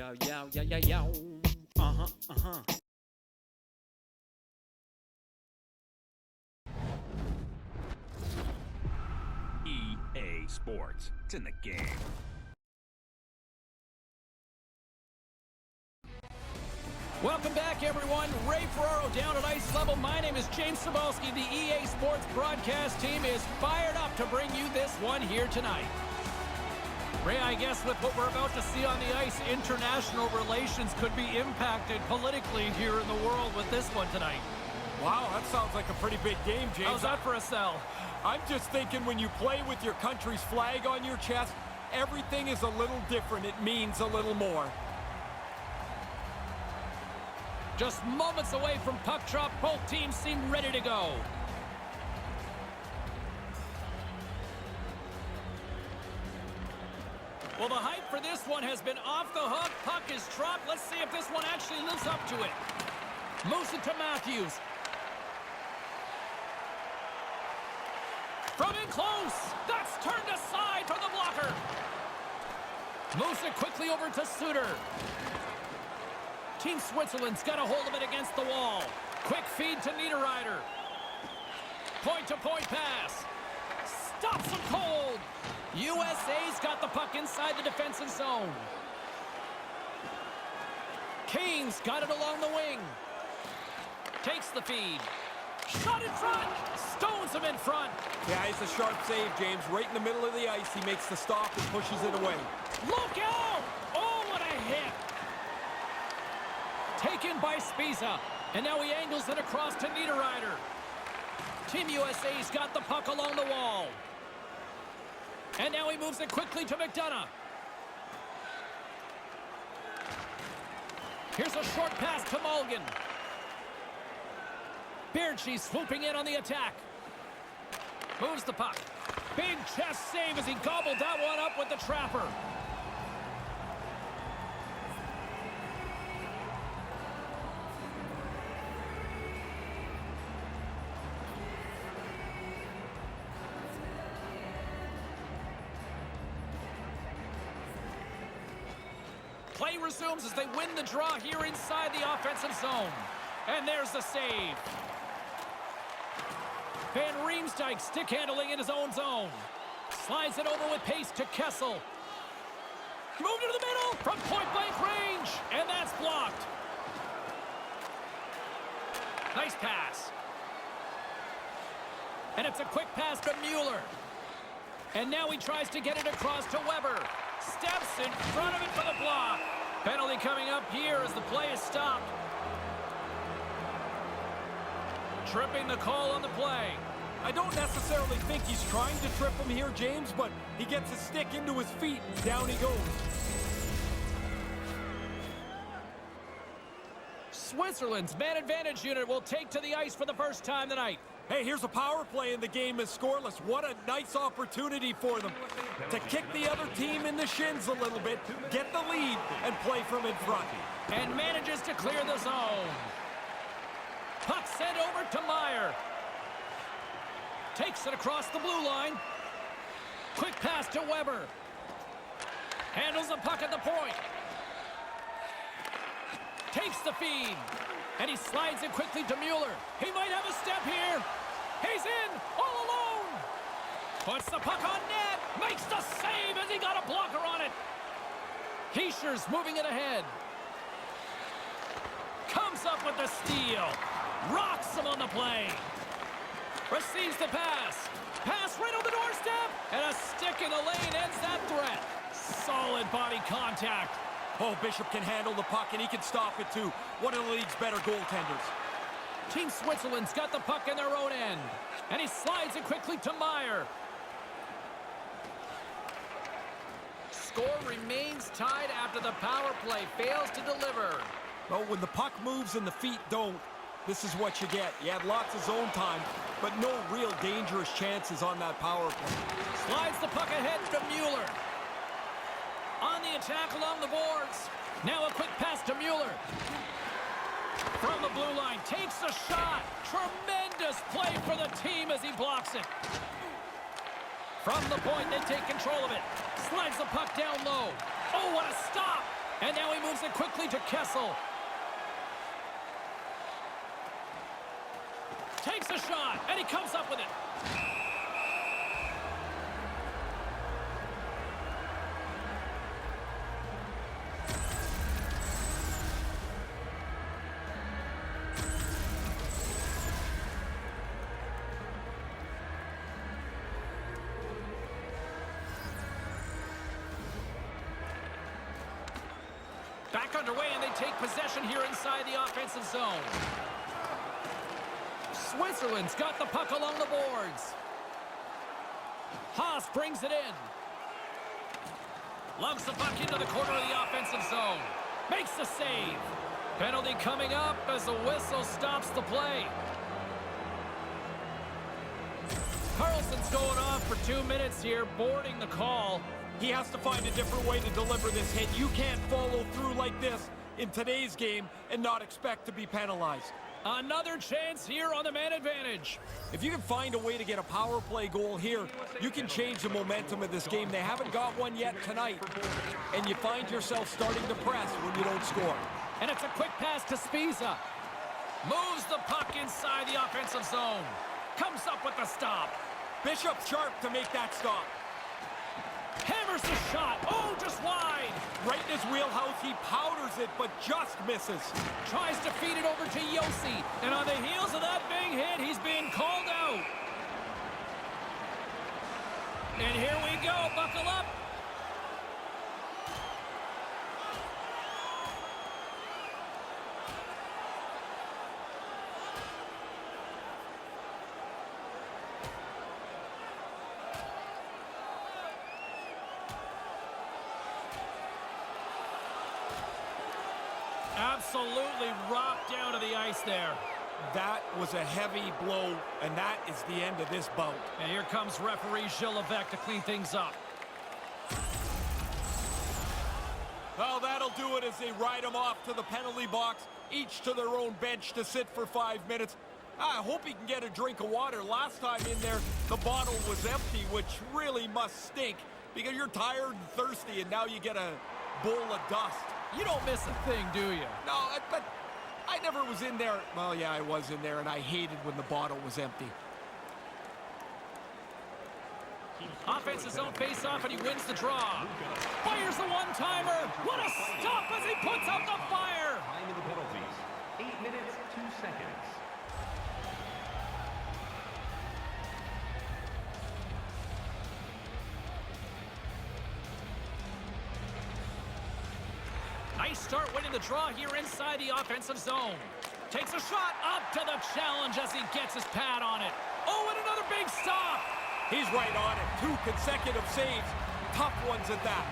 Yow, yow, yow, yow, yow. Uh-huh, uh-huh. EA Sports. It's in the game. Welcome back, everyone. Ray Ferraro down at ice level. My name is James Cebulski. The EA Sports broadcast team is fired up to bring you this one here tonight. Ray, I guess with what we're about to see on the ice, international relations could be impacted politically here in the world with this one tonight. Wow, that sounds like a pretty big game, James. How's that for a sell? I'm just thinking when you play with your country's flag on your chest, everything is a little different. It means a little more. Just moments away from puck drop, both teams seem ready to go. Well, the hype for this one has been off the hook. Puck is dropped. Let's see if this one actually lives up to it. Moves it to Matthews. From in close. That's turned aside for the blocker. Moves it quickly over to Suter. Team Switzerland's got a hold of it against the wall. Quick feed to Niederreiter. Point-to-point pass. Stops him cold. USA's got the puck inside the defensive zone. Kane's got it along the wing. Takes the feed. Shot in front. Stones him in front. Yeah, it's a sharp save, James. Right in the middle of the ice, he makes the stop and pushes it away. Look out! Oh, what a hit. Taken by Spiza. And now he angles it across to Niederreiter. Team USA's got the puck along the wall. And now he moves it quickly to McDonough. Here's a short pass to Mulligan. Beardsley swooping in on the attack. Moves the puck. Big chest save as he gobbled that one up with the trapper. Play resumes as they win the draw here inside the offensive zone. And there's the save. Van Riemsdyk stick handling in his own zone. Slides it over with pace to Kessel. Moved into the middle from point-blank range. And that's blocked. Nice pass. And it's a quick pass to Mueller. And now he tries to get it across to Weber. Steps in front of it for the block. Penalty coming up here as the play is stopped. Tripping the call on the play. I don't necessarily think he's trying to trip him here, James, but he gets his stick into his feet and down he goes. Switzerland's man advantage unit will take to the ice for the first time tonight. Hey, here's a power play and the game is scoreless. What a nice opportunity for them to kick the other team in the shins a little bit, get the lead, and play from in front. And manages to clear the zone. Puck sent over to Meyer. Takes it across the blue line. Quick pass to Weber. Handles the puck at the point. Takes the feed. And he slides it quickly to Mueller. He might have a step here. He's in all alone. Puts the puck on net. Makes the save as he got a blocker on it. Heischer's moving it ahead. Comes up with the steal. Rocks him on the play. Receives the pass. Pass right on the doorstep. And a stick in the lane ends that threat. Solid body contact. Oh, Bishop can handle the puck, and he can stop it, too. One of the league's better goaltenders. Team Switzerland's got the puck in their own end. And he slides it quickly to Meyer. Score remains tied after the power play fails to deliver. Well, when the puck moves and the feet don't, this is what you get. You had lots of zone time, but no real dangerous chances on that power play. Slides the puck ahead to Mueller. On the attack along the boards. Now a quick pass to Mueller. From the blue line, takes a shot. Tremendous play for the team as he blocks it. From the point, they take control of it. Slides the puck down low. Oh, what a stop. And now he moves it quickly to Kessel. Takes a shot, and he comes up with it. Back underway, and they take possession here inside the offensive zone. Switzerland's got the puck along the boards. Haas brings it in. Lumps the puck into the corner of the offensive zone. Makes the save. Penalty coming up as the whistle stops the play. Carlson's going off for 2 minutes here, boarding the call. He has to find a different way to deliver this hit. You can't follow through like this in today's game and not expect to be penalized. Another chance here on the man advantage. If you can find a way to get a power play goal here, you can change the momentum of this game. They haven't got one yet tonight, and you find yourself starting to press when you don't score. And it's a quick pass to Spiza. Moves the puck inside the offensive zone. Comes up with the stop. Bishop sharp to make that stop. Hammers the shot. Oh, just wide. Right in his wheelhouse, he powders it, but just misses. Tries to feed it over to Yossi. And on the heels of that big hit, he's being called out. And here we go. Buckle up. Absolutely rocked down to the ice there. That was a heavy blow, and that is the end of this bout. And here comes referee Gilles Levesque to clean things up. Well, that'll do it as they ride him off to the penalty box, each to their own bench to sit for 5 minutes. I hope he can get a drink of water. Last time in there, the bottle was empty, which really must stink because you're tired and thirsty, and now you get a bowl of dust. You don't miss a thing, do you? No, but I never was in there. Well, yeah, I was in there, and I hated when the bottle was empty. Offensive zone face-off, and he wins the draw. Fires the one-timer. What a stop as he puts out the fire. Time of the penalties, 8 minutes, 2 seconds. Nice start winning the draw here inside the offensive zone. Takes a shot up to the challenge as he gets his pad on it. Oh, and another big stop. He's right on it. 2 consecutive saves. Tough ones at that.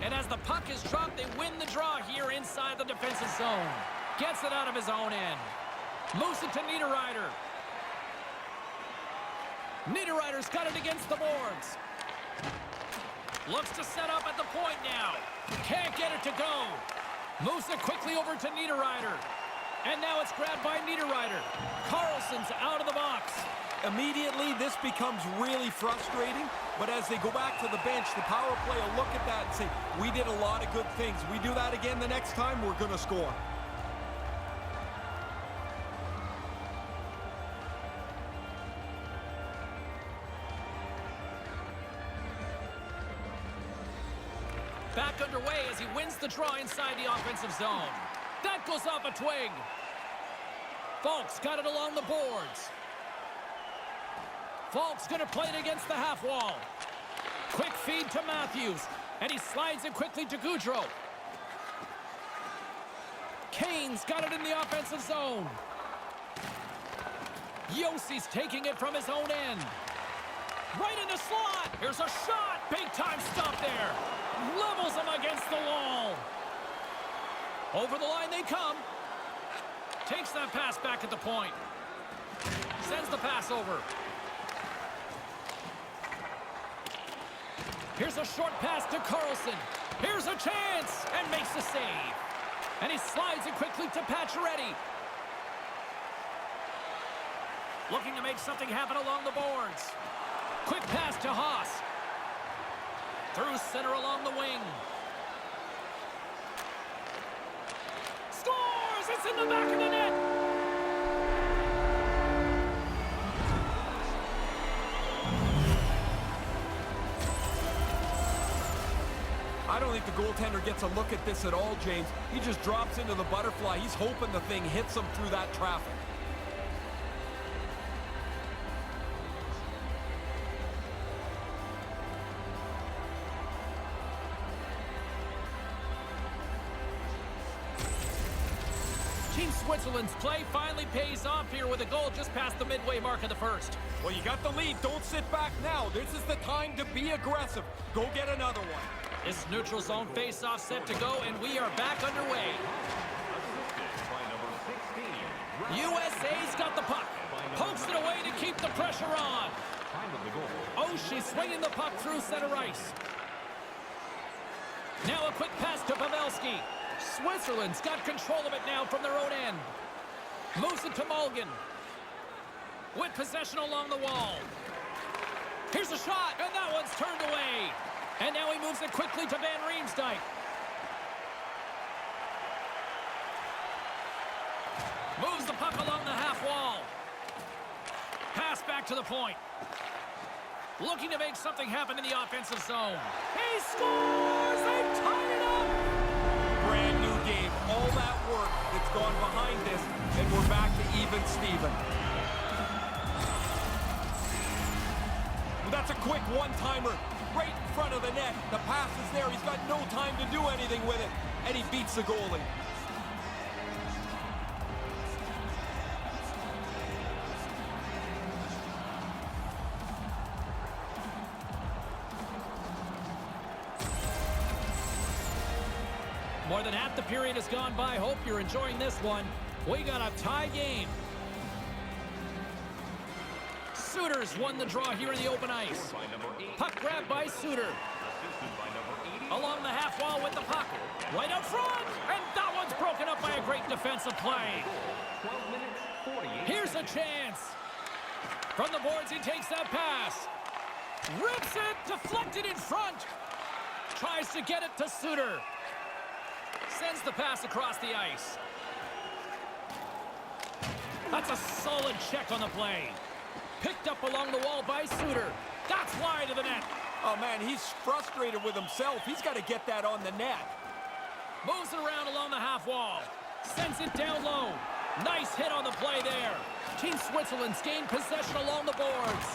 And as the puck is dropped, they win the draw here inside the defensive zone. Gets it out of his own end. Moves it to Niederreiter. Niederreiter's got it against the boards. Looks to set up at the point now. Can't get it to go. Moves it quickly over to Niederreiter. And now it's grabbed by Niederreiter. Carlson's out of the box. Immediately, this becomes really frustrating. But as they go back to the bench, the power play will look at that and say, we did a lot of good things. We do that again the next time, we're going to score. Back underway as he wins the draw inside the offensive zone. That goes off a twig. Falk's got it along the boards. Falk's going to play it against the half wall. Quick feed to Matthews. And he slides it quickly to Goudreau. Kane's got it in the offensive zone. Yossi's taking it from his own end. Right in the slot. Here's a shot. Big time stop there. Levels him against the wall. Over the line they come. Takes that pass back at the point. Sends the pass over. Here's a short pass to Carlson. Here's a chance, and makes the save. And he slides it quickly to Pacioretty. Looking to make something happen along the boards. Quick pass to Haas. Through center along the wing. Scores! It's in the back of the net! I don't think the goaltender gets a look at this at all, James. He just drops into the butterfly. He's hoping the thing hits him through that traffic. Team Switzerland's play finally pays off here with a goal just past the midway mark of the first. Well, you got the lead. Don't sit back now. This is the time to be aggressive. Go get another one. This neutral zone face-off set to go, and we are back underway. Assisted by number 16. USA's got the puck. Pokes it away to keep the pressure on. Time of the goal. Oh, she's swinging the puck through center ice. Now a quick pass to Pavelski. Switzerland's got control of it now from their own end. Moves it to Mulligan. With possession along the wall. Here's a shot, and that one's turned away. And now he moves it quickly to Van Riemsdyk. Moves the puck along the half wall. Pass back to the point. Looking to make something happen in the offensive zone. He scores! They've tied it up! Brand new game. All that work that's gone behind this, and we're back to even Steven. That's a quick one-timer right in front of the net. The pass is there. He's got no time to do anything with it, and he beats the goalie. More than half the period has gone by. Hope you're enjoying this one. We got a tie game. Suter's won the draw here in the open ice. By number 8. Puck grab by Suter. Assisted by number 80. Along the half wall with the puck. Right up front. And that one's broken up by a great defensive play. 12 minutes, 48. Here's a chance. From the boards, he takes that pass. Rips it. Deflected in front. Tries to get it to Suter. Sends the pass across the ice. That's a solid check on the play. Picked up along the wall by Suter. That's wide of the net. Oh, man, he's frustrated with himself. He's got to get that on the net. Moves it around along the half wall. Sends it down low. Nice hit on the play there. Team Switzerland's gained possession along the boards.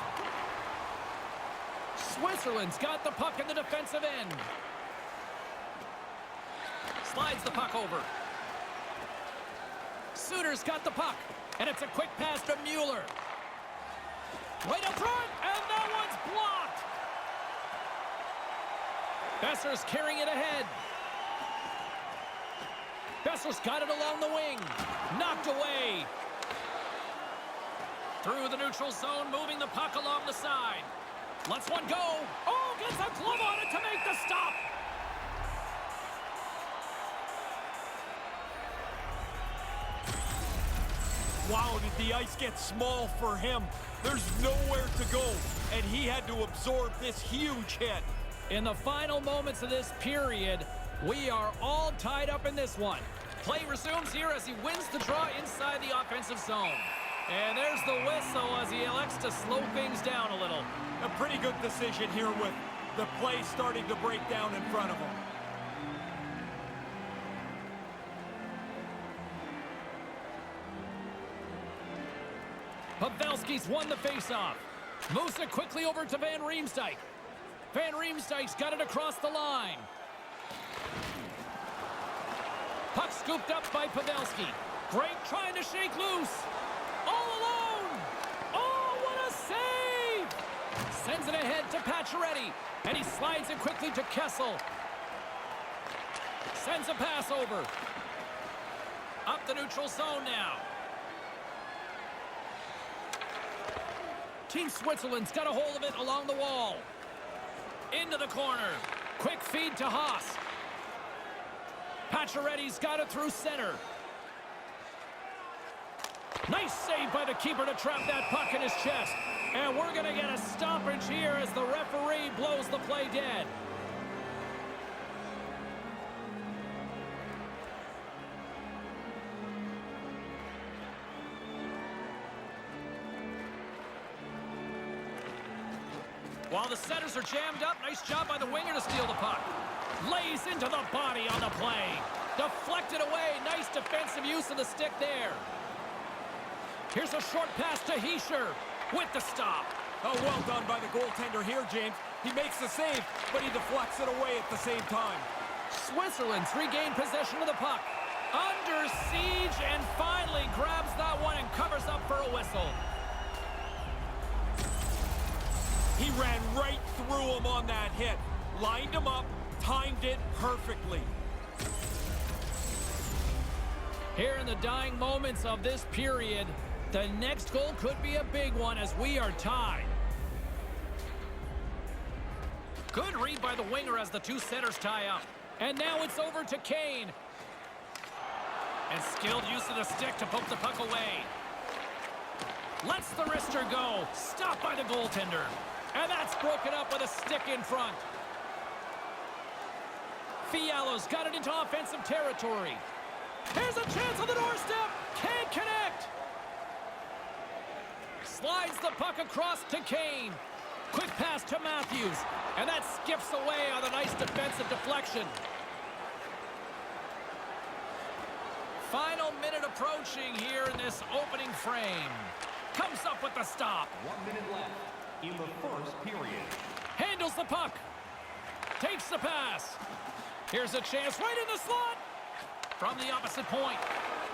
Switzerland's got the puck in the defensive end. Slides the puck over. Suter's got the puck, and it's a quick pass to Mueller. Right up front, and that one's blocked. Besser's carrying it ahead. Besser's got it along the wing. Knocked away. Through the neutral zone, moving the puck along the side. Lets one go. Oh, gets a glove on it to make the stop. Wow, did the ice get small for him? There's nowhere to go, and he had to absorb this huge hit. In the final moments of this period, we are all tied up in this one. Play resumes here as he wins the draw inside the offensive zone. And there's the whistle as he elects to slow things down a little. A pretty good decision here with the play starting to break down in front of him. Pavelski's won the faceoff. Moves it quickly over to Van Riemsdyk. Van Riemsdyk's got it across the line. Puck scooped up by Pavelski. Great trying to shake loose. All alone. Oh, what a save! Sends it ahead to Pacioretty. And he slides it quickly to Kessel. Sends a pass over. Up the neutral zone now. Team Switzerland's got a hold of it along the wall. Into the corner. Quick feed to Haas. Pacioretty's got it through center. Nice save by the keeper to trap that puck in his chest. And we're going to get a stoppage here as the referee blows the play dead. While the setters are jammed up, nice job by the winger to steal the puck. Lays into the body on the play. Deflected away. Nice defensive use of the stick there. Here's a short pass to Hischier with the stop. Oh, well done by the goaltender here, James. He makes the save, but he deflects it away at the same time. Switzerland's regained possession of the puck. Under siege and finally grabs that one and covers up for a whistle. He ran right through him on that hit. Lined him up, timed it perfectly. Here in the dying moments of this period, the next goal could be a big one as we are tied. Good read by the winger as the two setters tie up. And now it's over to Kane. And skilled use of the stick to poke the puck away. Lets the wrister go. Stopped by the goaltender. And that's broken up with a stick in front. Fiala's got it into offensive territory. Here's a chance on the doorstep. Can't connect. Slides the puck across to Kane. Quick pass to Matthews. And that skips away on a nice defensive deflection. Final minute approaching here in this opening frame. Comes up with the stop. 1 minute left in the first period. Handles the puck. Takes the pass. Here's a chance right in the slot. From the opposite point.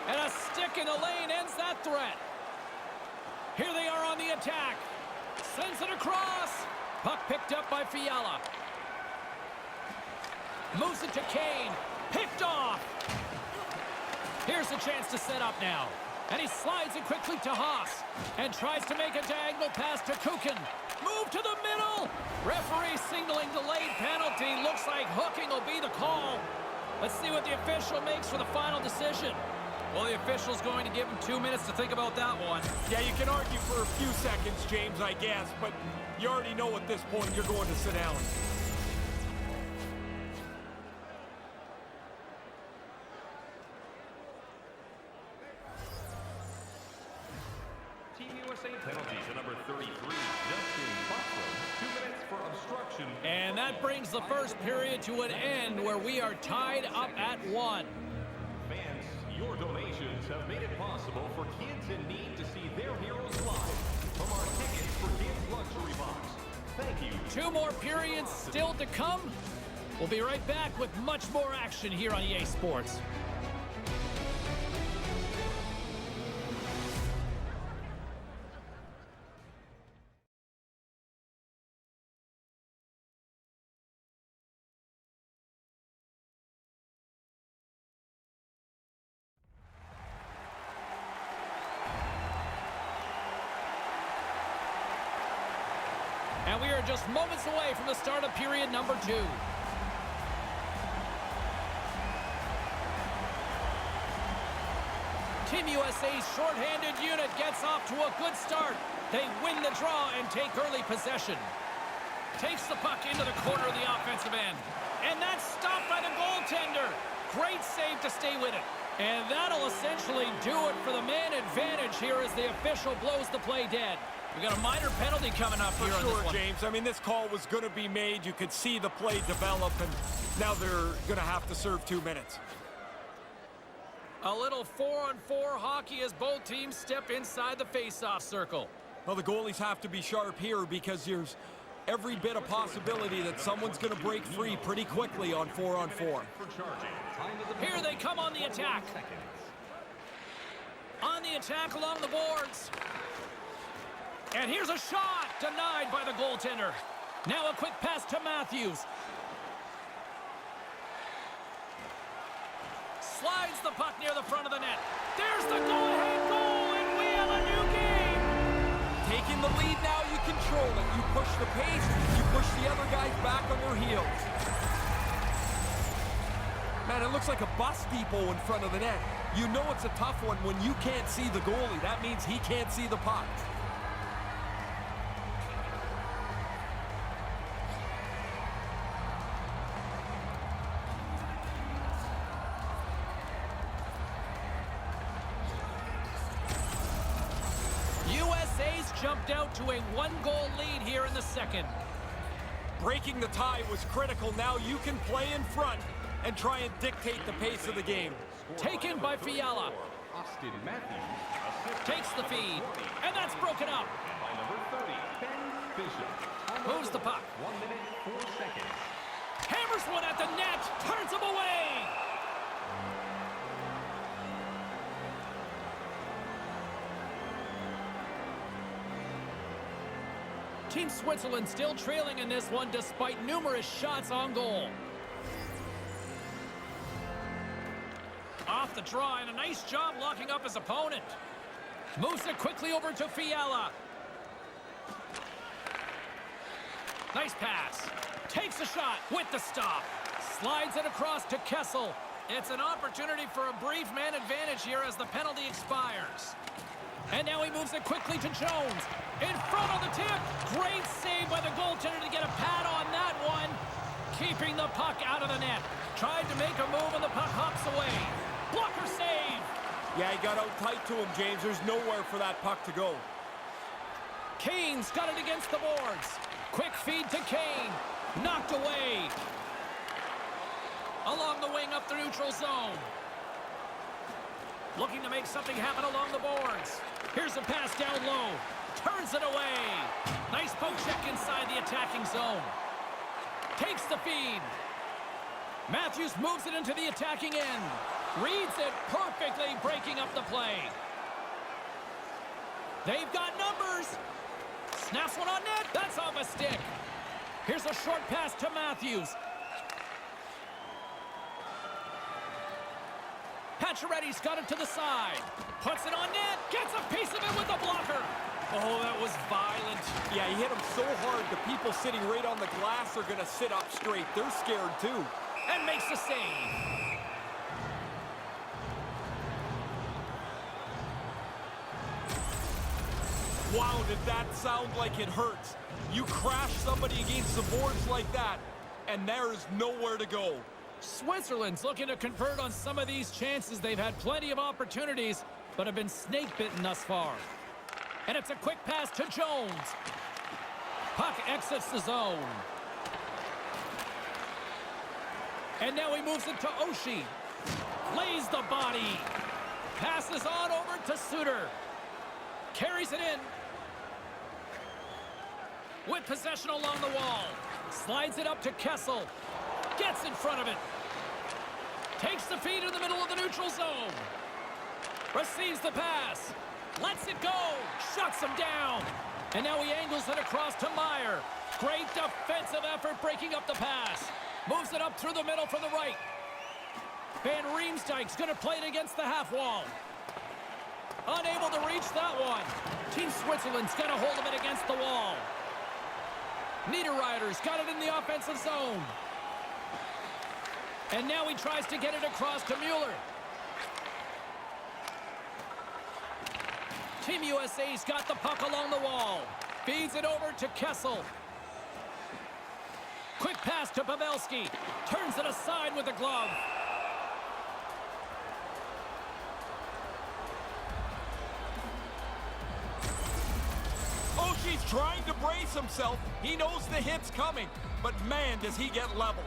And a stick in the lane ends that threat. Here they are on the attack. Sends it across. Puck picked up by Fiala. Moves it to Kane. Picked off. Here's a chance to set up now. And he slides it quickly to Haas. And tries to make a diagonal pass to Kukin. Move to the middle. Referee signaling delayed penalty. Looks like hooking will be the call. Let's see what the official makes for the final decision. Well, the official's going to give him 2 minutes to think about that one. Yeah, you can argue for a few seconds, James, I guess, but you already know at this point you're going to sit down. Team USA penalty to number 33, Justin Buckland. 2 minutes for obstruction. And that brings the first period to an end where we are tied up at 1. Fans, your donations have made it possible for kids in need to see their heroes live. From our Tickets for Kids luxury box. Thank you. 2 more periods still to come. We'll be right back with much more action here on EA Sports. And we are just moments away from the start of period number 2. Team USA's shorthanded unit gets off to a good start. They win the draw and take early possession. Takes the puck into the corner of the offensive end. And that's stopped by the goaltender. Great save to stay with it. And that'll essentially do it for the man advantage here as the official blows the play dead. We got a minor penalty coming up here on this one. For sure, James. I mean, this call was going to be made. You could see the play develop, and now they're going to have to serve 2 minutes. A little 4-on-4 hockey as both teams step inside the face-off circle. Well, the goalies have to be sharp here because there's every bit of possibility that someone's going to break free pretty quickly on 4-on-4. Here they come on the attack. On the attack along the boards. And here's a shot denied by the goaltender. Now a quick pass to Matthews. Slides the puck near the front of the net. There's the go-ahead goal, and we have a new game. Taking the lead now, you control it. You push the pace, you push the other guys back on their heels. Man, it looks like a bus depot in front of the net. You know it's a tough one when you can't see the goalie. That means he can't see the puck. USA's jumped out to a one-goal lead here in the second. Breaking the tie was critical. Now you can play in front and try and dictate the pace of the game. Taken by Fiala. Austin Matthews. Takes the feed, and that's broken up. By number 30, Ben Bishop. Moves the puck. 1 minute, 4 seconds. Hammers one at the net. Turns him away. Team Switzerland still trailing in this one despite numerous shots on goal. Off the draw, and a nice job locking up his opponent. Moves it quickly over to Fiala. Nice pass. Takes a shot with the stop. Slides it across to Kessel. It's an opportunity for a brief man advantage here as the penalty expires. And now he moves it quickly to Jones. In front of the tip. Great save by the goaltender to get a pad on that one. Keeping the puck out of the net. Tried to make a move and the puck hops away. Blocker save. Yeah, he got out tight to him, James. There's nowhere for that puck to go. Kane's got it against the boards. Quick feed to Kane. Knocked away. Along the wing up the neutral zone. Looking to make something happen along the boards. Here's a pass down low. Turns it away. Nice poke check inside the attacking zone. Takes the feed. Matthews moves it into the attacking end. Reads it perfectly, breaking up the play. They've got numbers. Snaps one on net. That's off a stick. Here's a short pass to Matthews. Pacioretty's got it to the side. Puts it on net. Gets a piece of it with the blocker. Oh, that was violent. Yeah, he hit him so hard, the people sitting right on the glass are going to sit up straight. They're scared too. And makes the save. Wow, did that sound like it hurts? You crash somebody against the boards like that, and there is nowhere to go. Switzerland's looking to convert on some of these chances. They've had plenty of opportunities, but have been snake-bitten thus far. And it's a quick pass to Jones. Puck exits the zone. And now he moves it to Oshie. Lays the body. Passes on over to Suter. Carries it in. With possession along the wall. Slides it up to Kessel. Gets in front of it. Takes the feed in the middle of the neutral zone. Receives the pass. Lets it go. Shuts him down. And now he angles it across to Meyer. Great defensive effort breaking up the pass. Moves it up through the middle from the right. Van Riemsdyk's going to play it against the half wall. Unable to reach that one. Team Switzerland's got a hold of it against the wall. Niederreiter's got it in the offensive zone. And now he tries to get it across to Mueller. Team USA's got the puck along the wall. Feeds it over to Kessel. Quick pass to Pavelski. Turns it aside with the glove. Oshie's trying to brace himself. He knows the hit's coming, but man, does he get leveled.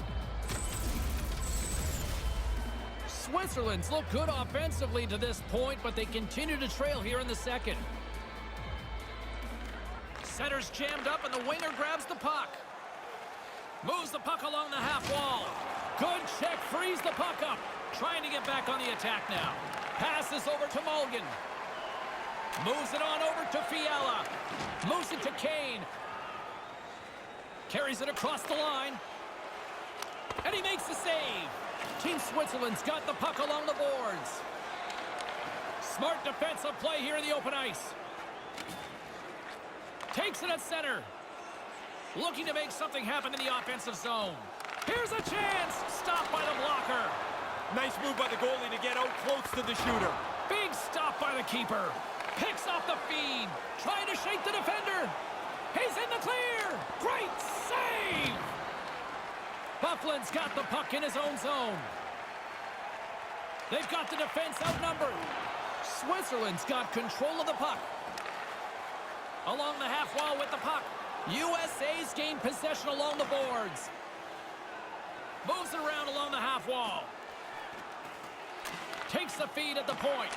Switzerland's looked good offensively to this point, but they continue to trail here in the second. Center's jammed up, and the winger grabs the puck. Moves the puck along the half wall. Good check, frees the puck up. Trying to get back on the attack now. Passes over to Mulligan. Moves it on over to Fiala. Moves it to Kane. Carries it across the line. And he makes the save. Team Switzerland's got the puck along the boards. Smart defensive play here in the open ice. Takes it at center. Looking to make something happen in the offensive zone. Here's a chance. Stopped by the blocker. Nice move by the goalie to get out close to the shooter. Big stop by the keeper. Picks off the feed. Trying to shake the defender. He's in the clear. Great save. Bufflin's got the puck in his own zone. They've got the defense outnumbered. Switzerland's got control of the puck. Along the half wall with the puck. USA's gained possession along the boards. Moves it around along the half wall. Takes the feed at the point.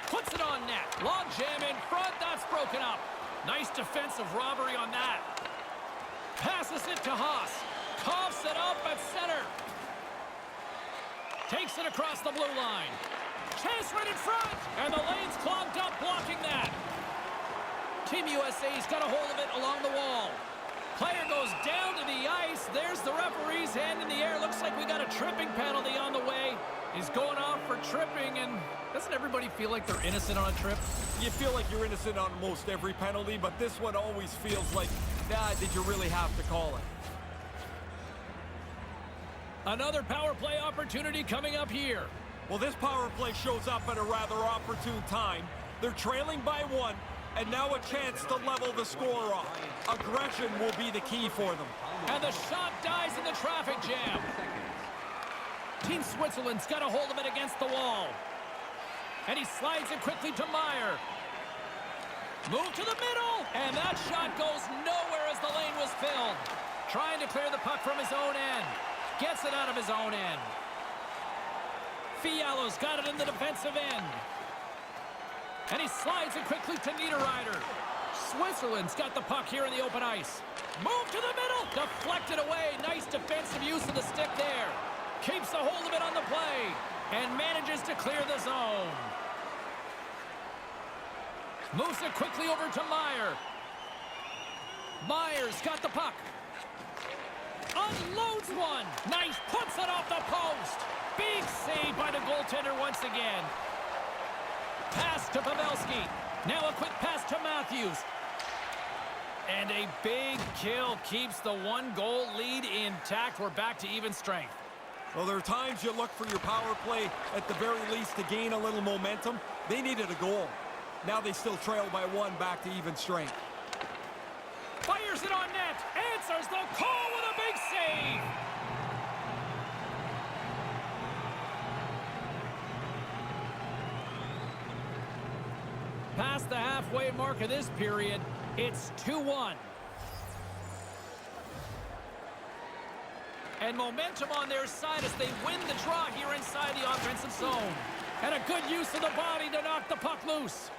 Puts it on net. Long jam in front. That's broken up. Nice defensive robbery on that. Passes it to Haas. Coughs it up at center. Takes it across the blue line. Chase right in front. And the lane's clogged up blocking that. Team USA's got a hold of it along the wall. Player goes down to the ice. There's the referee's hand in the air. Looks like we got a tripping penalty on the way. He's going off for tripping, and doesn't everybody feel like they're innocent on a trip? You feel like you're innocent on most every penalty, but this one always feels like, did you really have to call it? Another power play opportunity coming up here. Well, this power play shows up at a rather opportune time. They're trailing by 1, and now a chance to level the score off. Aggression will be the key for them. And the shot dies in the traffic jam. Team Switzerland's got a hold of it against the wall. And he slides it quickly to Meyer. Move to the middle. And that shot goes nowhere as the lane was filled. Trying to clear the puck from his own end. Gets it out of his own end. Fialo's got it in the defensive end. And he slides it quickly to Niederreiter. Switzerland's got the puck here in the open ice. Move to the middle. Deflected away. Nice defensive use of the stick there. Keeps a hold of it on the play. And manages to clear the zone. Moves it quickly over to Meyer. Meyer's got the puck. Unloads one. Nice. Puts it off the post. Big save by the goaltender once again. Pass to Pavelski. Now a quick pass to Matthews. And a big kill keeps the 1-goal lead intact. We're back to even strength. Well, there are times you look for your power play at the very least to gain a little momentum. They needed a goal. Now they still trail by 1 back to even strength. Fires it on net. Answers the call with a big save. Past the halfway mark of this period, it's 2-1. And momentum on their side as they win the draw here inside the offensive zone. And a good use of the body to knock the puck loose.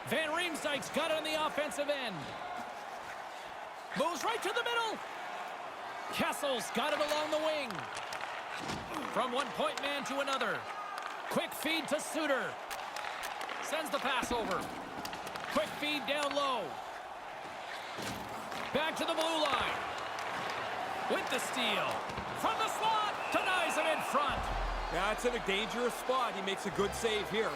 Van Riemsdyk's got it on the offensive end. Moves right to the middle. Kessel's got it along the wing. From one point man to another. Quick feed to Suter. Sends the pass over. Quick feed down low. Back to the blue line. With the steal. From the slot. Denies him in front. Yeah, it's in a dangerous spot. He makes a good save here.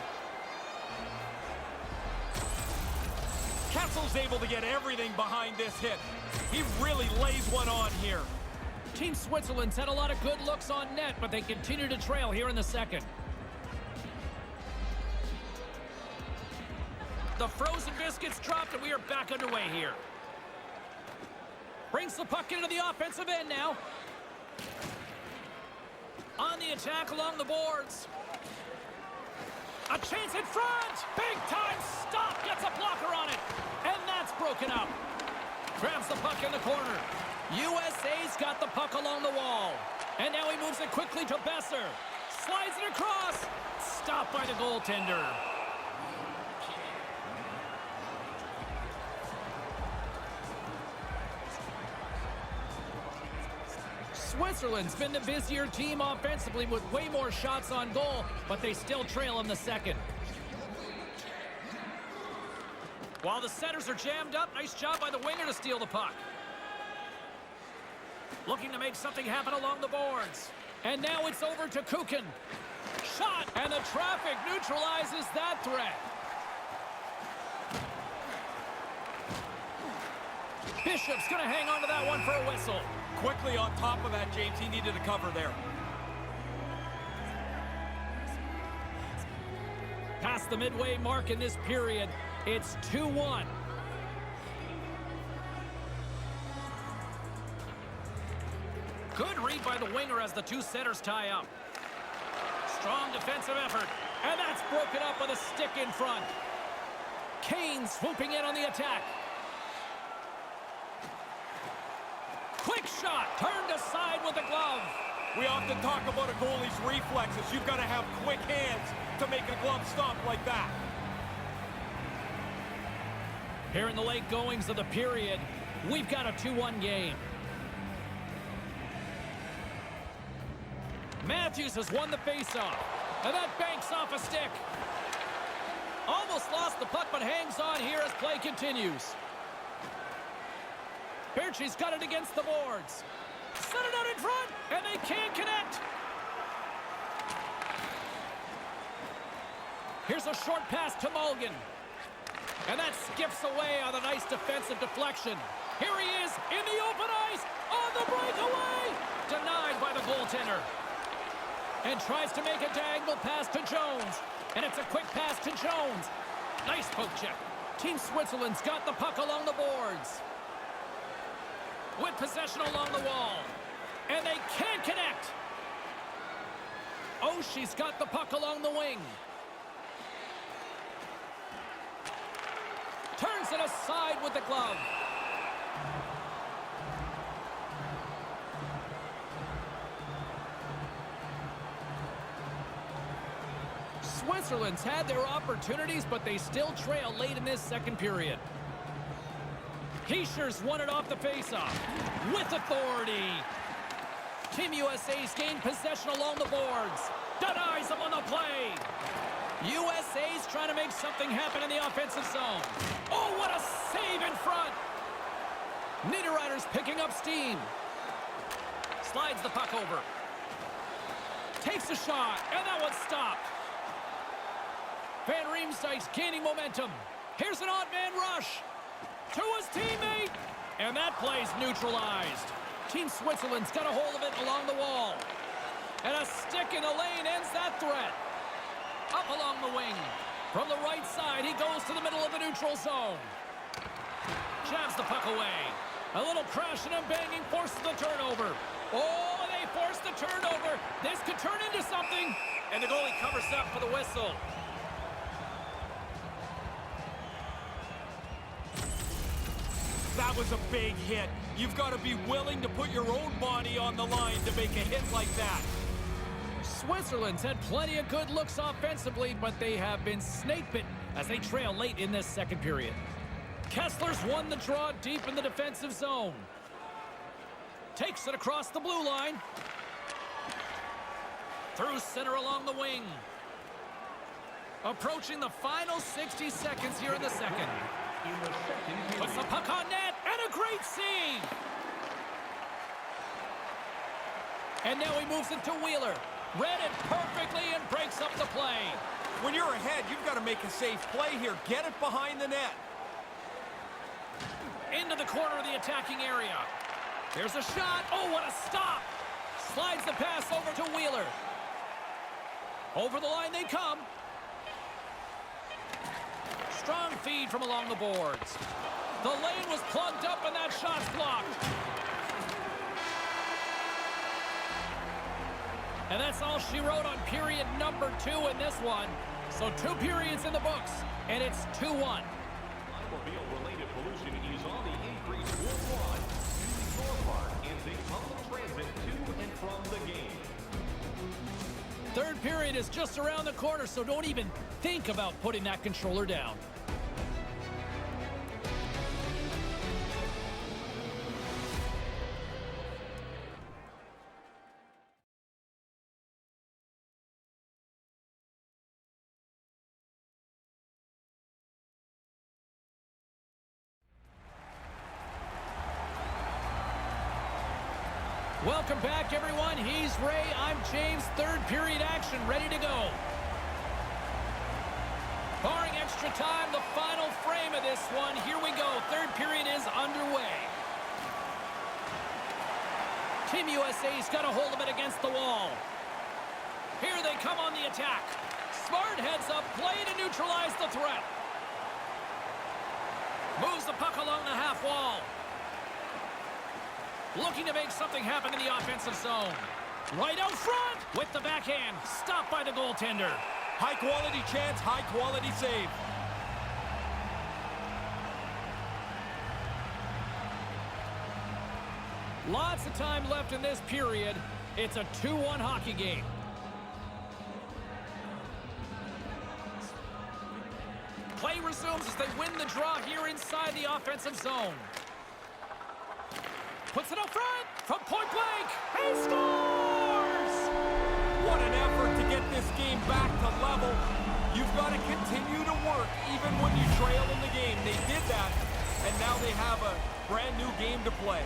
Kessel's able to get everything behind this hit. He really lays one on here. Team Switzerland's had a lot of good looks on net, but they continue to trail here in the second. The frozen biscuits dropped, and we are back underway here. Brings the puck into the offensive end now. On the attack along the boards. A chance in front. Big time stop. Gets a blocker on it. And that's broken up. Grabs the puck in the corner. USA's got the puck along the wall. And now he moves it quickly to Besser. Slides it across. Stopped by the goaltender. Switzerland's been the busier team offensively with way more shots on goal, but they still trail in the second. While the setters are jammed up, nice job by the winger to steal the puck. Looking to make something happen along the boards. And now it's over to Kukin. Shot, and the traffic neutralizes that threat. Bishop's going to hang on to that one for a whistle. Quickly on top of that, James. He needed a cover there. past the midway mark in this period. It's 2-1. Good read by the winger as the two centers tie up. Strong defensive effort. And that's broken up with a stick in front. Kane swooping in on the attack. Quick shot. Turned aside with the glove. We often talk about a goalie's reflexes. You've got to have quick hands to make a glove stop like that. Here in the late goings of the period, we've got a 2-1 game. Matthews has won the faceoff. And that banks off a stick. Almost lost the puck, but hangs on here as play continues. Berchi's got it against the boards. Set it out in front, and they can't connect. Here's a short pass to Mulligan. And that skips away on a nice defensive deflection. Here he is in the open ice on the breakaway. Denied by the goaltender. And tries to make a diagonal pass to Jones. And it's a quick pass to Jones. Nice poke check. Team Switzerland's got the puck along the boards. With possession along the wall. And they can't connect. Oshie's got the puck along the wing. Turns it aside with the glove. Switzerland's had their opportunities, but they still trail late in this second period. Heischer's won it off the faceoff with authority. Team USA's gained possession along the boards. Denies them on the play. USA's trying to make something happen in the offensive zone. Oh, what a save in front. Niederreiter's picking up steam. Slides the puck over. Takes a shot, and that one's stopped. Van Riemsdyk's gaining momentum. Here's an odd man rush to his teammate. And that play's neutralized. Team Switzerland's got a hold of it along the wall. And a stick in the lane ends that threat. Up along the wing. From the right side, he goes to the middle of the neutral zone. Jabs the puck away. A little crashing and banging forces the turnover. Oh, they force the turnover. This could turn into something. And the goalie covers up for the whistle. That was a big hit. You've got to be willing to put your own body on the line to make a hit like that. Switzerland's had plenty of good looks offensively, but they have been snake-bitten as they trail late in this second period. Kessler's won the draw deep in the defensive zone. Takes it across the blue line. Through center along the wing. Approaching the final 60 seconds here in the second. Puts the puck on net, and a great save! And now he moves it to Wheeler. Read it perfectly and breaks up the play. When you're ahead, you've got to make a safe play here. Get it behind the net. Into the corner of the attacking area. There's a shot. Oh, what a stop! Slides the pass over to Wheeler. Over the line they come. Strong feed from along the boards. The lane was plugged up and that shot's blocked. And that's all she wrote on period number 2 in this one. So 2 periods in the books, and it's 2-1. Automobile-related pollution is on the increase worldwide. Use your part and take public transit to and from the game. Third period is just around the corner, so don't even think about putting that controller down. Welcome back, everyone. He's Ray. I'm James. Third period action ready to go. Barring extra time, the final frame of this one. Here we go. Third period is underway. Team USA's got a hold of it against the wall. Here they come on the attack. Smart heads up play to neutralize the threat. Moves the puck along the half wall. Looking to make something happen in the offensive zone. Right out front with the backhand. Stopped by the goaltender. High quality chance, high quality save. Lots of time left in this period. It's a 2-1 hockey game. Play resumes as they win the draw here inside the offensive zone. Puts it up front from point blank. He scores! What an effort to get this game back to level. You've got to continue to work even when you trail in the game. They did that, and now they have a brand new game to play.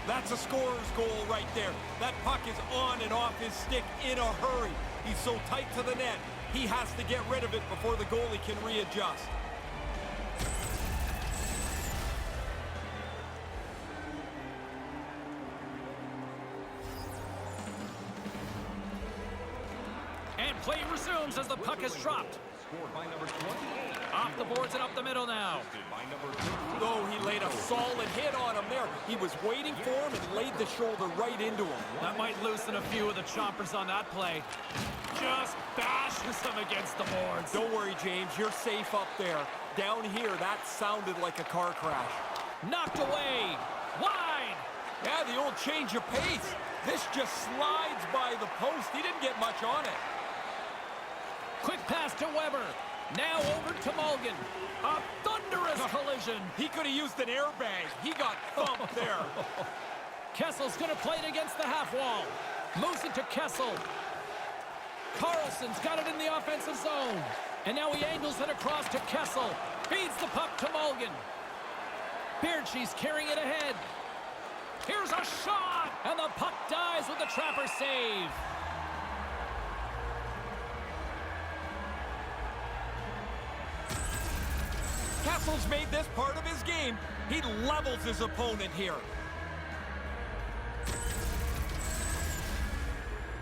That's a scorer's goal right there. That puck is on and off his stick in a hurry. He's so tight to the net, he has to get rid of it before the goalie can readjust. And play resumes as the puck is dropped. Scored by number 28. Off the boards and up the middle now. By number 15. Though he laid a solid hit on him there. He was waiting for him and laid the shoulder right into him. That might loosen a few of the choppers on that play. Just bashes him against the boards. Don't worry, James. You're safe up there. Down here, that sounded like a car crash. Knocked away. Wide. Yeah, the old change of pace. This just slides by the post. He didn't get much on it. Quick pass to Weber. Now over to Mulligan. A thunderous collision. He could have used an airbag. He got thumped there. Kessel's going to play it against the half wall. Moves it to Kessel. Carlson's got it in the offensive zone. And now he angles it across to Kessel. Feeds the puck to Mulligan. Beardshe's carrying it ahead. Here's a shot. And the puck dies with the trapper save. Kessel's made this part of his game. He levels his opponent here.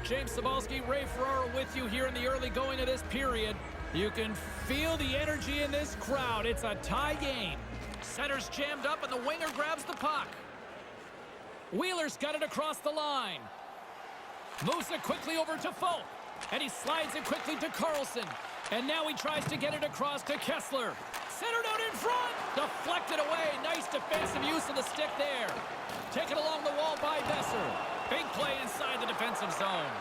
James Cybulski, Ray Ferraro with you here in the early going of this period. You can feel the energy in this crowd. It's a tie game. Center's jammed up and the winger grabs the puck. Wheeler's got it across the line. Moves it quickly over to Folk. And he slides it quickly to Carlson. And now he tries to get it across to Kessler. Centered out in front. Deflected away. Nice defensive use of the stick there. Taken along the wall by Besser. Big play inside the defensive zone.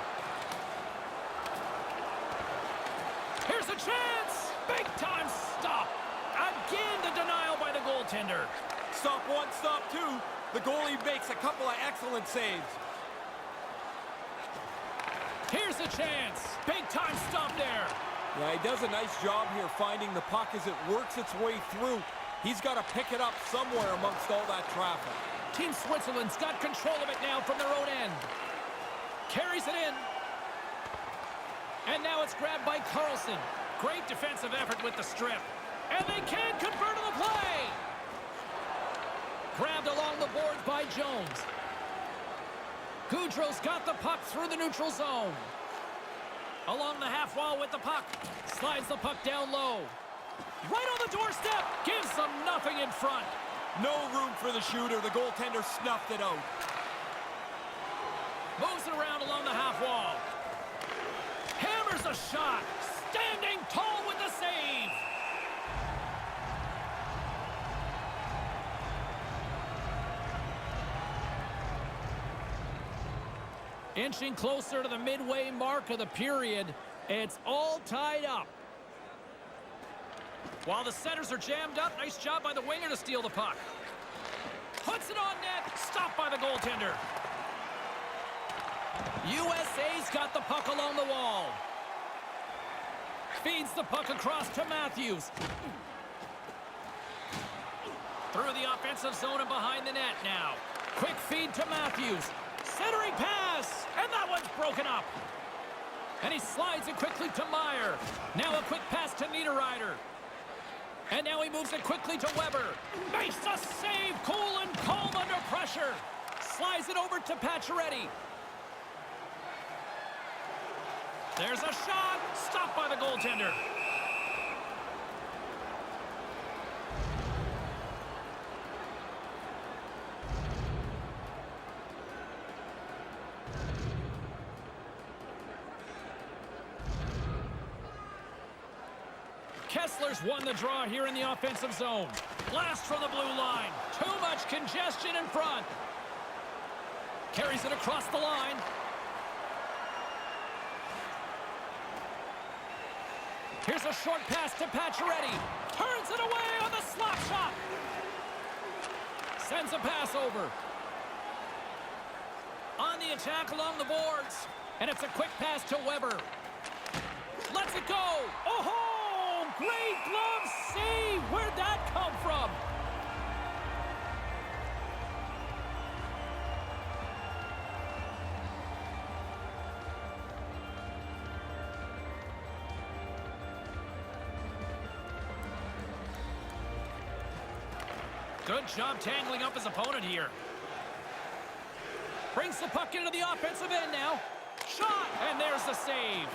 Here's a chance. Big time stop. Again, the denial by the goaltender. Stop one, stop two. The goalie makes a couple of excellent saves. Here's a chance. Big time stop there. Yeah, he does a nice job here finding the puck as it works its way through. He's got to pick it up somewhere amongst all that traffic. Team Switzerland's got control of it now from their own end. Carries it in. And now it's grabbed by Carlson. Great defensive effort with the strip. And they can't convert on the play. Grabbed along the boards by Jones. Goudreau's got the puck through the neutral zone. Along the half wall with the puck. Slides the puck down low. Right on the doorstep. Gives them nothing in front. No room for the shooter. The goaltender snuffed it out. Moves it around along the half wall. Hammers a shot. Standing tall with the save. Inching closer to the midway mark of the period. It's all tied up. While the centers are jammed up, nice job by the winger to steal the puck. Puts it on net, stopped by the goaltender. USA's got the puck along the wall. Feeds the puck across to Matthews. Through the offensive zone and behind the net now. Quick feed to Matthews. Centering pass, and that one's broken up. And he slides it quickly to Meyer. Now a quick pass to Niederreiter. And now he moves it quickly to Weber. Makes a save, cool and calm under pressure. Slides it over to Pacioretty. There's a shot. Stopped by the goaltender. Kessler's won the draw here in the offensive zone. Blast from the blue line. Too much congestion in front. Carries it across the line. Here's a short pass to Pacioretty. Turns it away on the slap shot. Sends a pass over. On the attack along the boards. And it's a quick pass to Weber. Lets it go. Oh-ho! Great glove save! Where'd that come from? Good job tangling up his opponent here. Brings the puck into the offensive end now. Shot! And there's the save.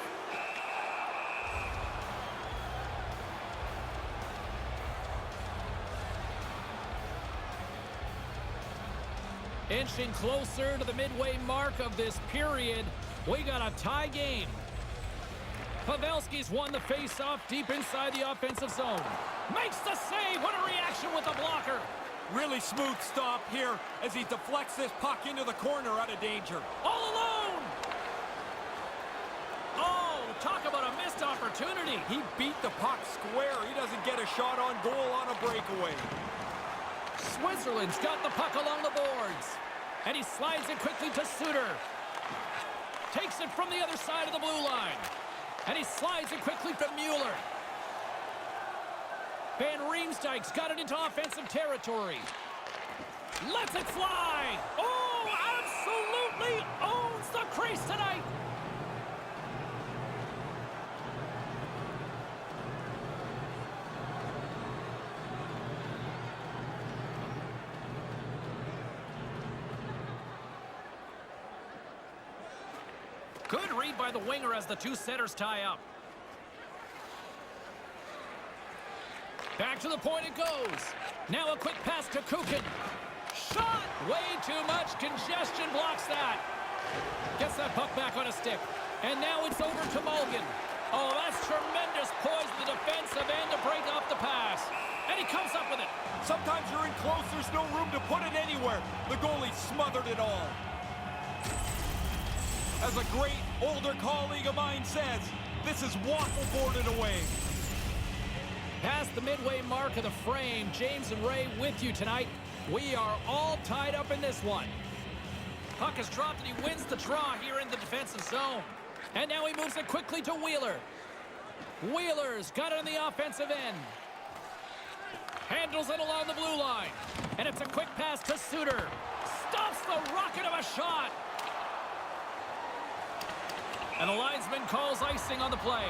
Inching closer to the midway mark of this period. We got a tie game. Pavelski's won the face-off deep inside the offensive zone. Makes the save. What a reaction with the blocker. Really smooth stop here as he deflects this puck into the corner out of danger. All alone. Oh, talk about a missed opportunity. He beat the puck square. He doesn't get a shot on goal on a breakaway. Switzerland's got the puck along the boards. And he slides it quickly to Suter. Takes it from the other side of the blue line. And he slides it quickly to Mueller. Van Riemsdyk's got it into offensive territory. Lets it fly. Oh, absolutely owns the crease tonight. Good read by the winger as the two centers tie up. Back to the point it goes. Now a quick pass to Kukin. Shot! Way too much congestion blocks that. Gets that puck back on a stick. And now it's over to Mulligan. Oh, that's tremendous poise in the defensive end to break off the pass. And he comes up with it. Sometimes you're in close, there's no room to put it anywhere. The goalie smothered it all. As a great older colleague of mine says, this is waffle boarded away. Past the midway mark of the frame, James and Ray with you tonight. We are all tied up in this one. Puck is dropped and he wins the draw here in the defensive zone. And now he moves it quickly to Wheeler. Wheeler's got it on the offensive end. Handles it along the blue line. And it's a quick pass to Suter. Stops the rocket of a shot. And the linesman calls icing on the play.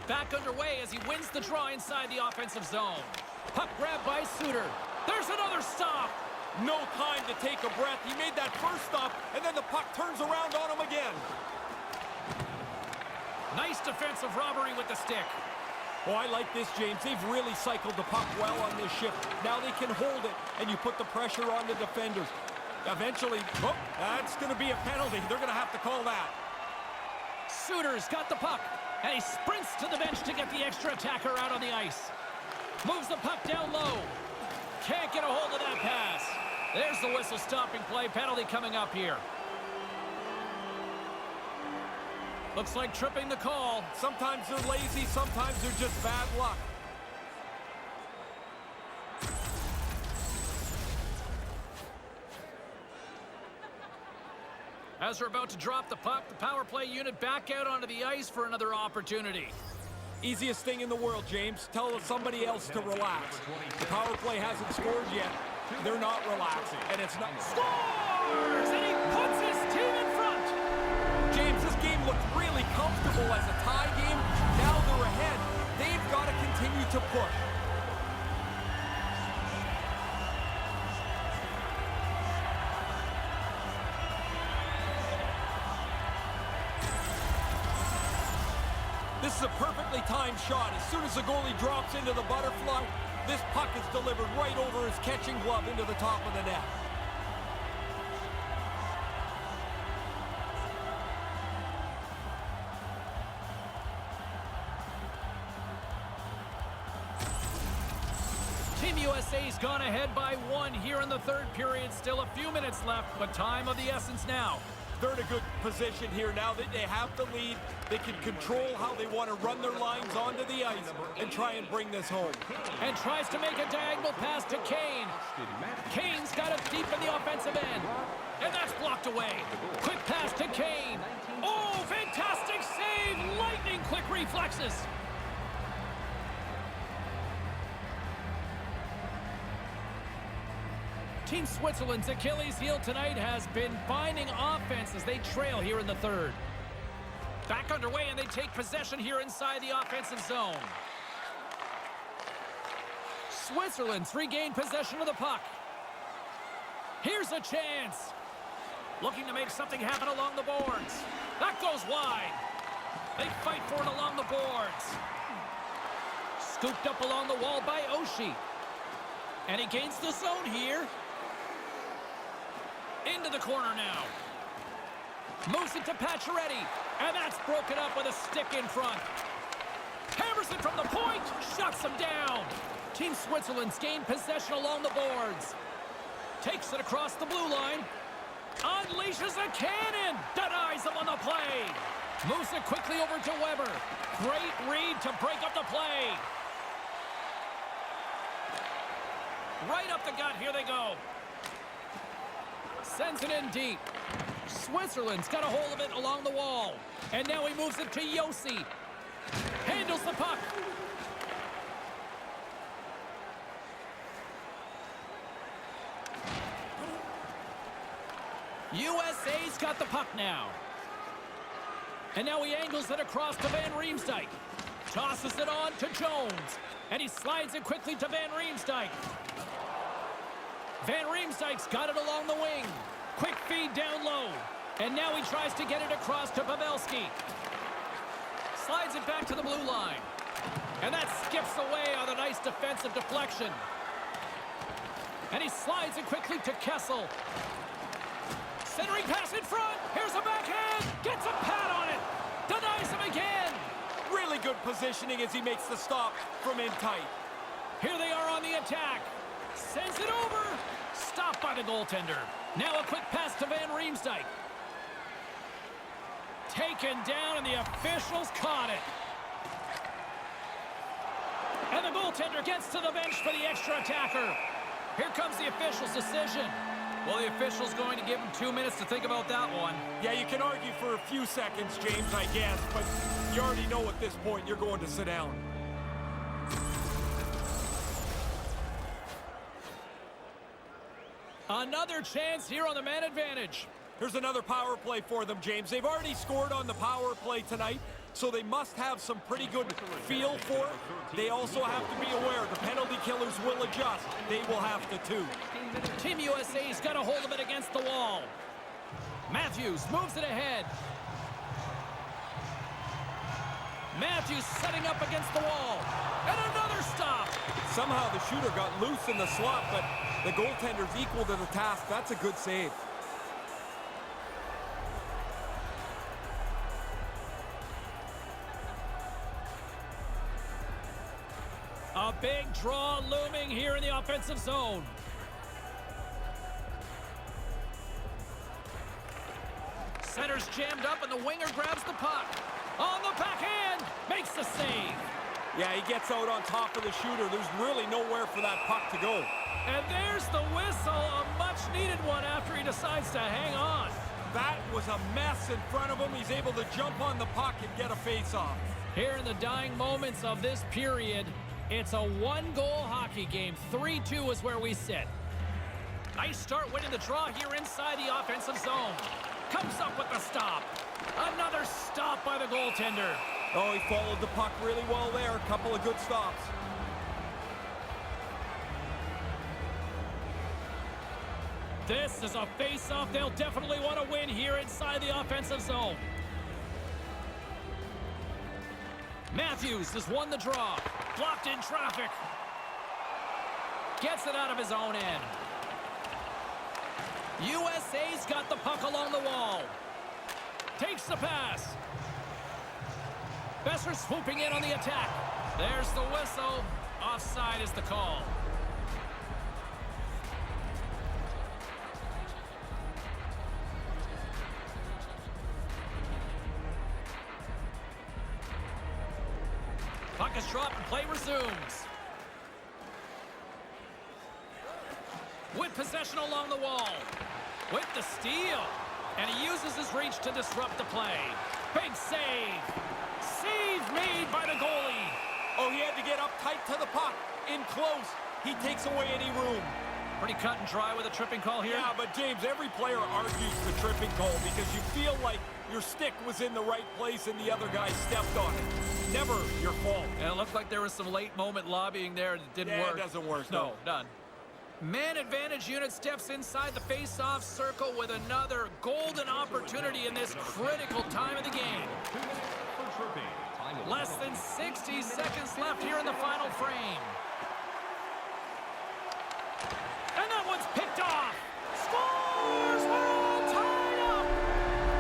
Back underway as he wins the draw inside the offensive zone. Puck grabbed by Suter. There's another stop. No time to take a breath. He made that first stop, and then the puck turns around on him again. Nice defensive robbery with the stick. Oh, I like this, James. They've really cycled the puck well on this shift. Now they can hold it, and you put the pressure on the defenders. Eventually, oh, that's going to be a penalty. They're going to have to call that. Suter's got the puck, and he sprints to the bench to get the extra attacker out on the ice. Moves the puck down low. Can't get a hold of that pass. There's the whistle stopping play. Penalty coming up here. Looks like tripping the call. Sometimes they're lazy, sometimes they're just bad luck. As they're about to drop the puck, the power play unit back out onto the ice for another opportunity. Easiest thing in the world, James. Tell somebody else to relax. The power play hasn't scored yet. They're not relaxing, and it's not... Scores! And he puts his team in front. comfortable as a tie game. Now they're ahead. They've got to continue to push. This is a perfectly timed shot. As soon as the goalie drops into the butterfly, this puck is delivered right over his catching glove into the top of the net. Team USA's gone ahead by 1 here in the third period. Still a few minutes left, but time of the essence now. They're in a good position here now that they have the lead. They can control how they want to run their lines onto the ice and try and bring this home. And tries to make a diagonal pass to Kane. Kane's got it deep in the offensive end. And that's blocked away. Quick pass to Kane. Oh, fantastic save! Lightning quick reflexes. Team Switzerland's Achilles heel tonight has been finding offense as they trail here in the third. Back underway, and they take possession here inside the offensive zone. Switzerland's regained possession of the puck. Here's a chance. Looking to make something happen along the boards. That goes wide. They fight for it along the boards. Scooped up along the wall by Oshie. And he gains the zone here. Into the corner now. Moves it to Pacioretty. And that's broken up with a stick in front. Hammers it from the point. Shuts him down. Team Switzerland's gained possession along the boards. Takes it across the blue line. Unleashes a cannon. Denies him on the play. Moves it quickly over to Weber. Great read to break up the play. Right up the gut. Here they go. Sends it in deep. Switzerland's got a hold of it along the wall. And now he moves it to Yossi. Handles the puck. USA's got the puck now. And now he angles it across to Van Riemsdyk. Tosses it on to Jones. And he slides it quickly to Van Riemsdyk. Van Riemsdyk's got it along the wing. Quick feed down low. And now he tries to get it across to Pavelski. Slides it back to the blue line. And that skips away on a nice defensive deflection. And he slides it quickly to Kessel. Centering pass in front. Here's a backhand. Gets a pad on it. Denies him again. Really good positioning as he makes the stop from in tight. Here they are on the attack. Sends it over. Stopped by the goaltender. Now a quick pass to Van Riemsdyk. Taken down, and the officials caught it. And the goaltender gets to the bench for the extra attacker. Here comes the official's decision. Well, the official's going to give him 2 minutes to think about that one. Yeah, you can argue for a few seconds, James, I guess, but you already know at this point you're going to sit down. Another chance here on the man advantage. Here's another power play for them, James. They've already scored on the power play tonight, so they must have some pretty good feel for it. They also have to be aware the penalty killers will adjust. They will have to too. Team USA's got a hold of it against the wall. Matthews moves it ahead. Matthews setting up against the wall. And another stop. Somehow the shooter got loose in the slot, but the goaltender's equal to the task. That's a good save. A big draw looming here in the offensive zone. Center's jammed up, and the winger grabs the puck. On the backhand, makes the save. Yeah, he gets out on top of the shooter. There's really nowhere for that puck to go. And there's the whistle, a much-needed one after he decides to hang on. That was a mess in front of him. He's able to jump on the puck and get a face-off. Here in the dying moments of this period, it's a one-goal hockey game. 3-2 is where we sit. Nice start winning the draw here inside the offensive zone. Comes up with the stop. Another stop by the goaltender. Oh, he followed the puck really well there. A couple of good stops. This is a face-off they'll definitely want to win here inside the offensive zone. Matthews has won the draw. Blocked in traffic. Gets it out of his own end. USA's got the puck along the wall. Takes the pass. Besser swooping in on the attack. There's the whistle. Offside is the call. Puck is dropped and play resumes. With possession along the wall. With the steal. And he uses his reach to disrupt the play. Big save. Save made by the goalie. Oh, he had to get up tight to the puck. In close. He takes away any room. Pretty cut and dry with a tripping call here. Yeah, but James, every player argues the tripping call because you feel like your stick was in the right place and the other guy stepped on it. Never your fault. And it looked like there was some late moment lobbying there that didn't work. It doesn't work. No, done. Man advantage unit steps inside the face-off circle with another golden opportunity in this critical time of the game. Less than 60 seconds left here in the final frame. And that one's picked off. Scores! We're all tied up!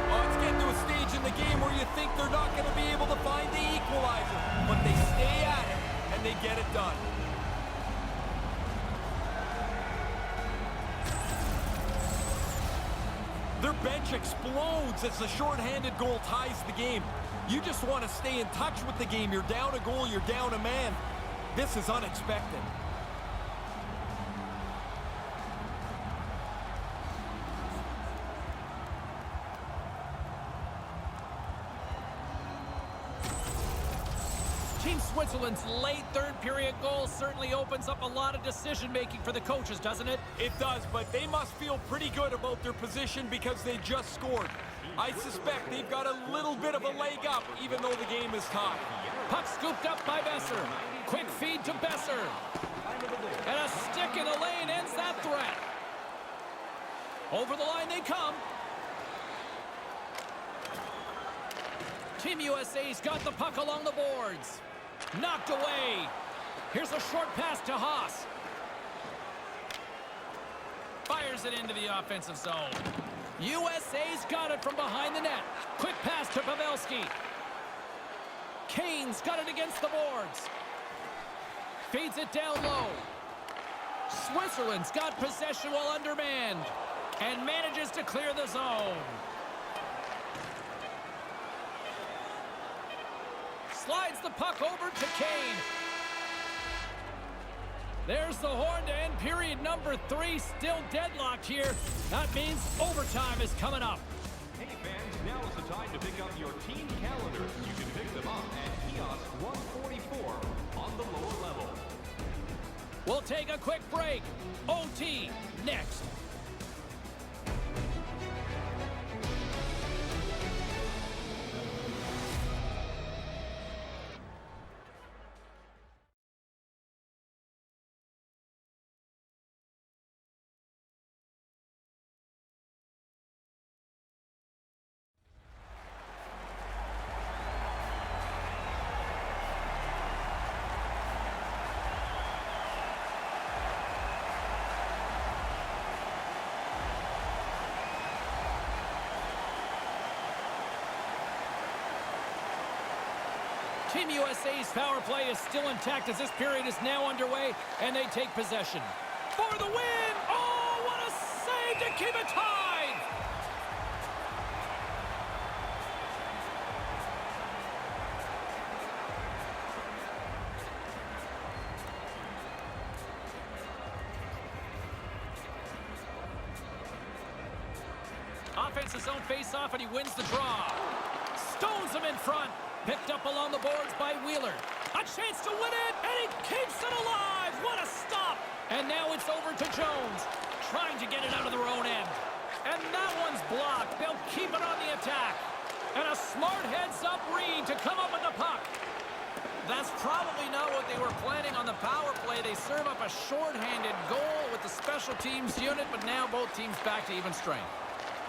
Oh, it's getting to a stage in the game where you think they're not going to be able to find the equalizer. But they stay at it, and they get it done. Their bench explodes as the shorthanded goal ties the game. You just want to stay in touch with the game. You're down a goal, you're down a man. This is unexpected. Team Switzerland's late third period goal certainly opens up a lot of decision-making for the coaches, doesn't it? It does, but they must feel pretty good about their position because they just scored. I suspect they've got a little bit of a leg up, even though the game is tied. Puck scooped up by Besser. Quick feed to Besser. And a stick in the lane ends that threat. Over the line they come. Team USA's got the puck along the boards. Knocked away. Here's a short pass to Haas. Fires it into the offensive zone. USA's got it from behind the net. Quick pass to Pavelski. Kane's got it against the boards. Feeds it down low. Switzerland's got possession while undermanned. And manages to clear the zone. Slides the puck over to Kane. There's the horn to end period number 3. Still deadlocked here. That means overtime is coming up. Hey fans, now is the time to pick up your team calendars. You can pick them up at kiosk 144 on the lower level. We'll take a quick break. OT next. Team USA's power play is still intact as this period is now underway, and they take possession. For the win! Oh, what a save to keep it tied! Offensive zone face-off, and he wins the draw. Stones him in front. Picked up along the boards by Wheeler. A chance to win it, and he keeps it alive. What a stop. And now it's over to Jones, trying to get it out of their own end. And that one's blocked. They'll keep it on the attack. And a smart heads-up read to come up with the puck. That's probably not what they were planning on the power play. They serve up a shorthanded goal with the special teams unit, but now both teams back to even strength.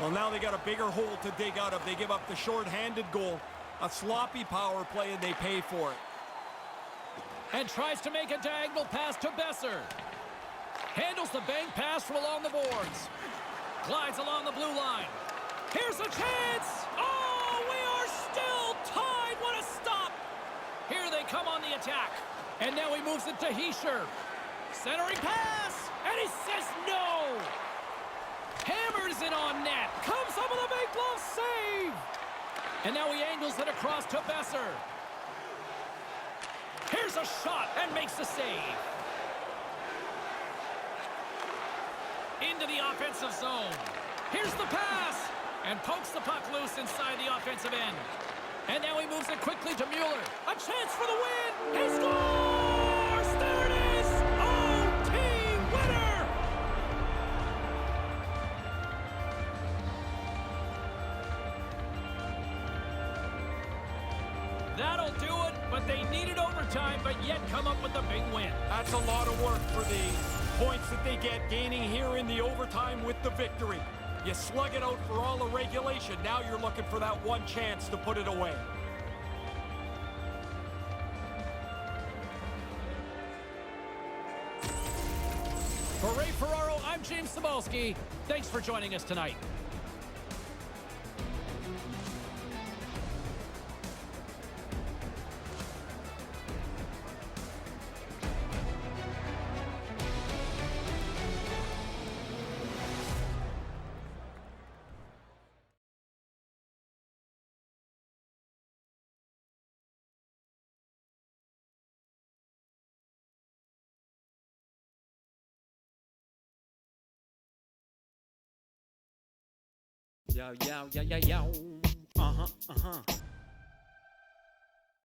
Well, now they got a bigger hole to dig out of. They give up the shorthanded goal, a sloppy power play, and they pay for it. And tries to make a diagonal pass to Besser. Handles the bank pass from along the boards. Glides along the blue line. Here's a chance! Oh, we are still tied! What a stop! Here they come on the attack. And now he moves it to Heischer. Centering pass! And he says no! Hammers it on net. Comes up with a big glove save! And now he angles it across to Besser. Here's a shot and makes the save. Into the offensive zone. Here's the pass! And pokes the puck loose inside the offensive end. And now he moves it quickly to Mueller. A chance for the win! He scores! There it is! OT winner! That'll do it, but they needed overtime, but yet come up with the big win. That's a lot of work for the points that they get gaining here in the overtime with the victory. You slug it out for all the regulation. Now you're looking for that one chance to put it away. For Ray Ferraro, I'm James Cybulski. Thanks for joining us tonight. Yo, yo, yo, yo, yo. Uh-huh, uh-huh.